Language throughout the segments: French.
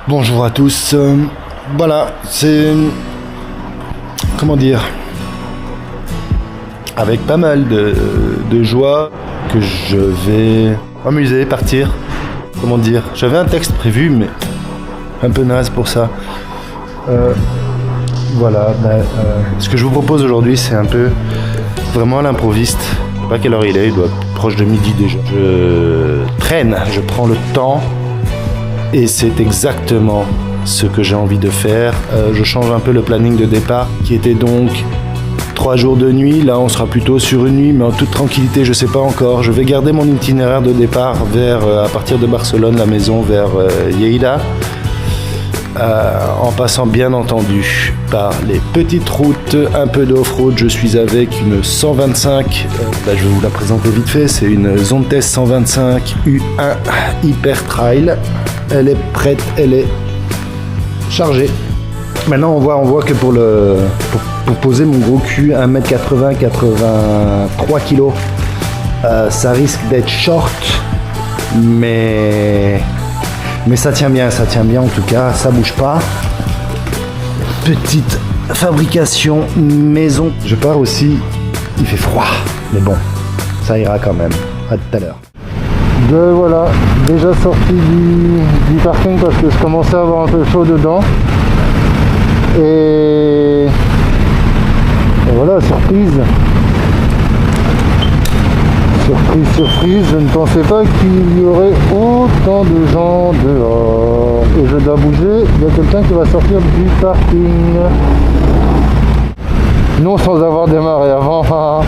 Bonjour à tous. Voilà, c'est... Comment dire, avec pas mal de joie que je vais m'amuser, partir. Comment dire, j'avais un texte prévu, mais un peu naze pour ça. Voilà, ce que je vous propose aujourd'hui, c'est un peu vraiment à l'improviste. Je sais pas quelle heure il est, il doit être proche de midi déjà. Je traîne, je prends le temps et c'est exactement ce que j'ai envie de faire. Je change un peu le planning de départ qui était donc 3 jours de nuit. Là, on sera plutôt sur une nuit, mais en toute tranquillité, je sais pas encore. Je vais garder mon itinéraire de départ vers, à partir de Barcelone, la maison, vers Lleida. En passant bien entendu par les petites routes, un peu d'off-road. Je suis avec une 125, je vais vous la présenter vite fait, c'est une Zontes 125 U1 Hyper Trail. Elle est prête, elle est chargée. Maintenant on voit que pour poser mon gros cul 1m80, 83 kg, ça risque d'être short, mais ça tient bien en tout cas, ça bouge pas. Petite fabrication maison. Je pars aussi, il fait froid, mais bon, ça ira quand même. À tout à l'heure. Voilà, déjà sorti du parking parce que je commençais à avoir un peu chaud dedans. Et voilà, surprise. Surprise, je ne pensais pas qu'il y aurait autant de gens dehors. Et je dois bouger, il y a quelqu'un qui va sortir du parking. Non, sans avoir démarré avant.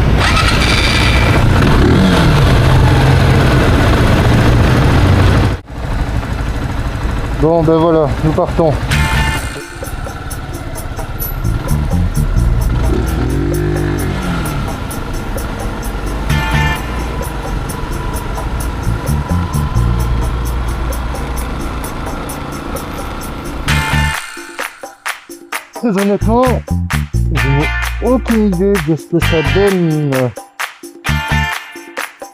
Bon, ben voilà, nous partons. Très honnêtement, je n'ai aucune idée de ce que ça donne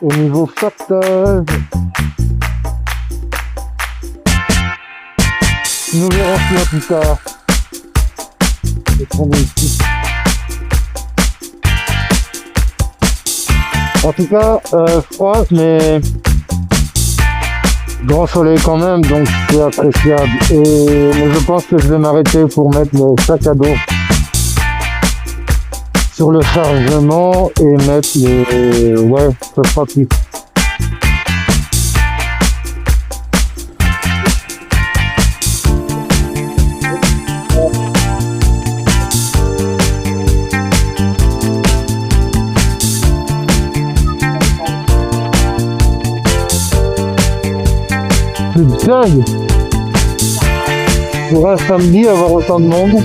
au niveau partage. Nous verrons cela plus tard. Je vais prendre ici. En tout cas, froid, mais grand soleil quand même, donc c'est appréciable. Mais je pense que je vais m'arrêter pour mettre le sac à dos sur le chargement et mettre les... Ouais, ça sera plus. C'est dingue pour un samedi avoir autant de monde.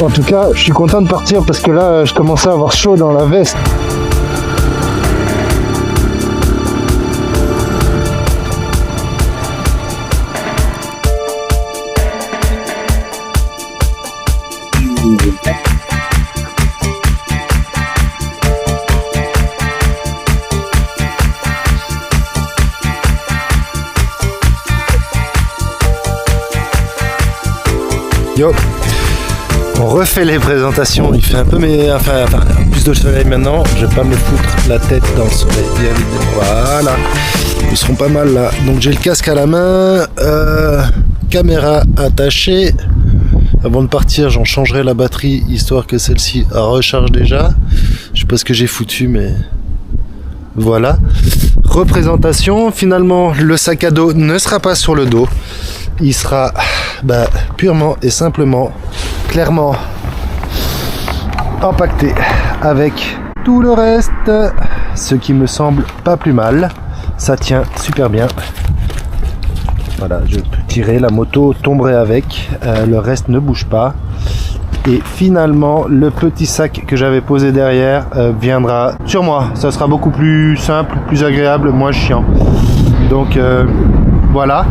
En tout cas, je suis content de partir parce que là, je commençais à avoir chaud dans la veste. Yo, on refait les présentations, il fait un peu plus de soleil maintenant, je vais pas me foutre la tête dans le soleil, bien évidemment. Voilà, ils seront pas mal là. Donc j'ai le casque à la main, caméra attachée. Avant de partir, j'en changerai la batterie histoire que celle-ci recharge déjà. Je sais pas ce que j'ai foutu, mais voilà. Représentation, finalement le sac à dos ne sera pas sur le dos. Il sera purement et simplement, clairement empaqueté avec tout le reste, ce qui me semble pas plus mal. Ça tient super bien. Voilà, je peux tirer, la moto tomberait avec, le reste ne bouge pas. Et finalement, le petit sac que j'avais posé derrière viendra sur moi. Ça sera beaucoup plus simple, plus agréable, moins chiant. Donc voilà.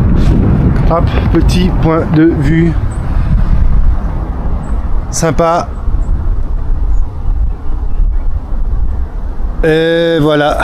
Hop, petit point de vue sympa Et voilà.